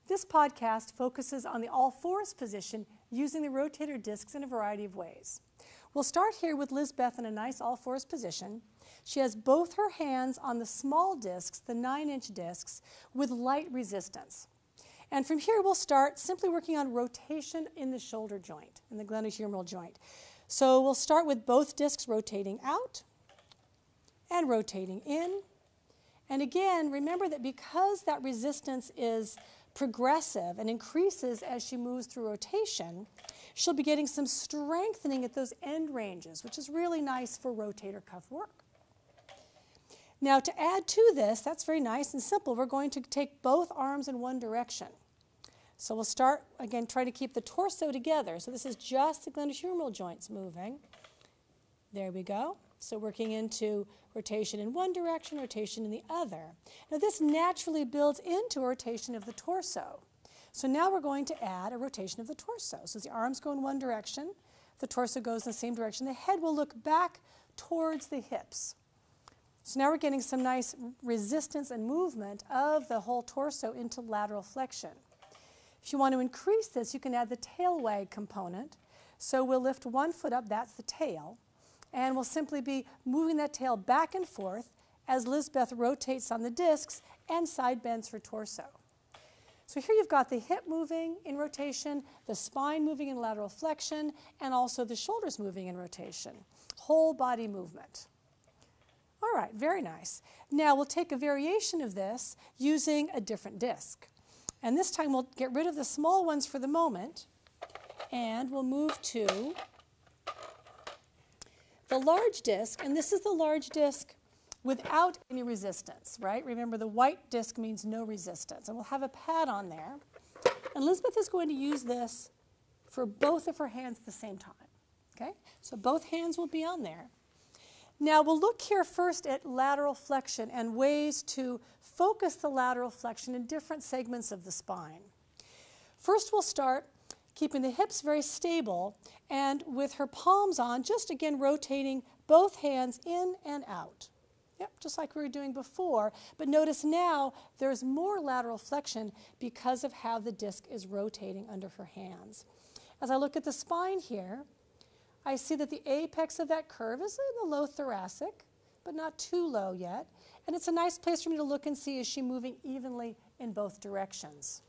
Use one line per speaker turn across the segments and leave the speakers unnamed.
This podcast focuses on the all fours position using the rotator discs in a variety of ways. We'll start here with Lizbeth in a nice all fours position. She has both her hands on the small discs, the 9-inch discs, with light resistance. And from here we'll start simply working on rotation in the shoulder joint, in the glenohumeral joint. So we'll start with both discs rotating out and rotating in. And again, remember that because that resistance is progressive and increases as she moves through rotation, she'll be getting some strengthening at those end ranges, which is really nice for rotator cuff work. Now to add to this, that's very nice and simple, we're going to take both arms in one direction. So we'll start, again, try to keep the torso together. So this is just the glenohumeral joints moving. There we go. So working into rotation in one direction, rotation in the other. Now this naturally builds into a rotation of the torso. So now we're going to add a rotation of the torso. So as the arms go in one direction, the torso goes in the same direction. The head will look back towards the hips. So now we're getting some nice resistance and movement of the whole torso into lateral flexion. If you want to increase this, you can add the tail wag component. So we'll lift one foot up, that's the tail, and we'll simply be moving that tail back and forth as Lizbeth rotates on the discs and side bends her torso. So here you've got the hip moving in rotation, the spine moving in lateral flexion, and also the shoulders moving in rotation. Whole body movement. All right, very nice. Now we'll take a variation of this using a different disc. And this time we'll get rid of the small ones for the moment, and we'll move to the large disc, and this is the large disc without any resistance, right? Remember, the white disc means no resistance, and we'll have a pad on there. And Lizbeth is going to use this for both of her hands at the same time, okay? So both hands will be on there. Now we'll look here first at lateral flexion and ways to focus the lateral flexion in different segments of the spine. First we'll start keeping the hips very stable and with her palms on, just again rotating both hands in and out. Yep, just like we were doing before, but notice now there's more lateral flexion because of how the disc is rotating under her hands. As I look at the spine here, I see that the apex of that curve is in the low thoracic, but not too low yet. And it's a nice place for me to look and see, is she moving evenly in both directions?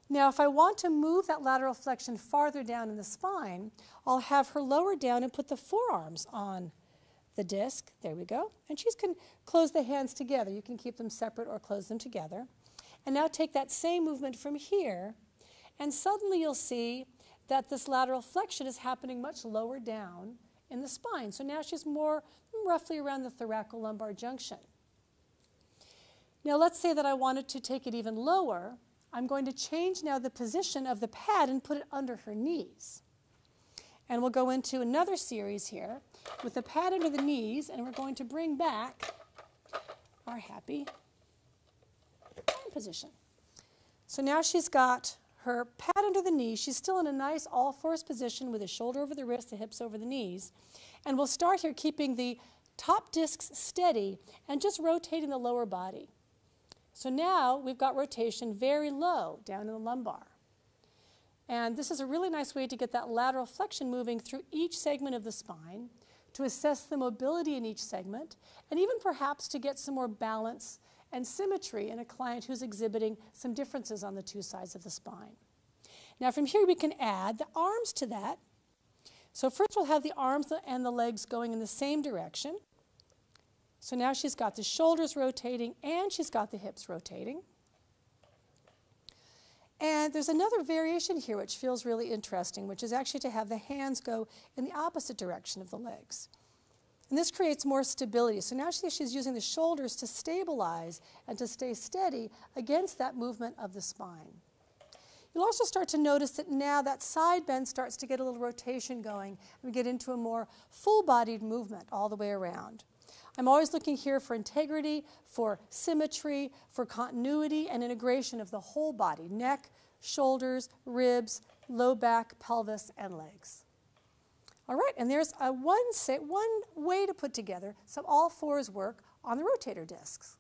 Now, if I want to move that lateral flexion farther down in the spine, I'll have her lower down and put the forearms on the disc. There we go. And she can close the hands together. You can keep them separate or close them together. And now take that same movement from here, and suddenly you'll see that this lateral flexion is happening much lower down in the spine. So now she's more roughly around the thoracolumbar junction. Now let's say that I wanted to take it even lower. I'm going to change now the position of the pad and put it under her knees. And we'll go into another series here with the pad under the knees, and we're going to bring back our happy position. So now she's got her pad under the knee. She's still in a nice all-fours position with the shoulder over the wrist, the hips over the knees. And we'll start here keeping the top discs steady and just rotating the lower body. So now we've got rotation very low down in the lumbar. And this is a really nice way to get that lateral flexion moving through each segment of the spine, to assess the mobility in each segment, and even perhaps to get some more balance and symmetry in a client who's exhibiting some differences on the two sides of the spine. Now from here we can add the arms to that. So first we'll have the arms and the legs going in the same direction. So now she's got the shoulders rotating and she's got the hips rotating. And there's another variation here which feels really interesting, which is actually to have the hands go in the opposite direction of the legs. And this creates more stability. So now she's using the shoulders to stabilize and to stay steady against that movement of the spine. You'll also start to notice that now that side bend starts to get a little rotation going, and we get into a more full-bodied movement all the way around. I'm always looking here for integrity, for symmetry, for continuity and integration of the whole body: neck, shoulders, ribs, low back, pelvis, and legs. All right, and there's one way to put together some all fours work on the rotator discs.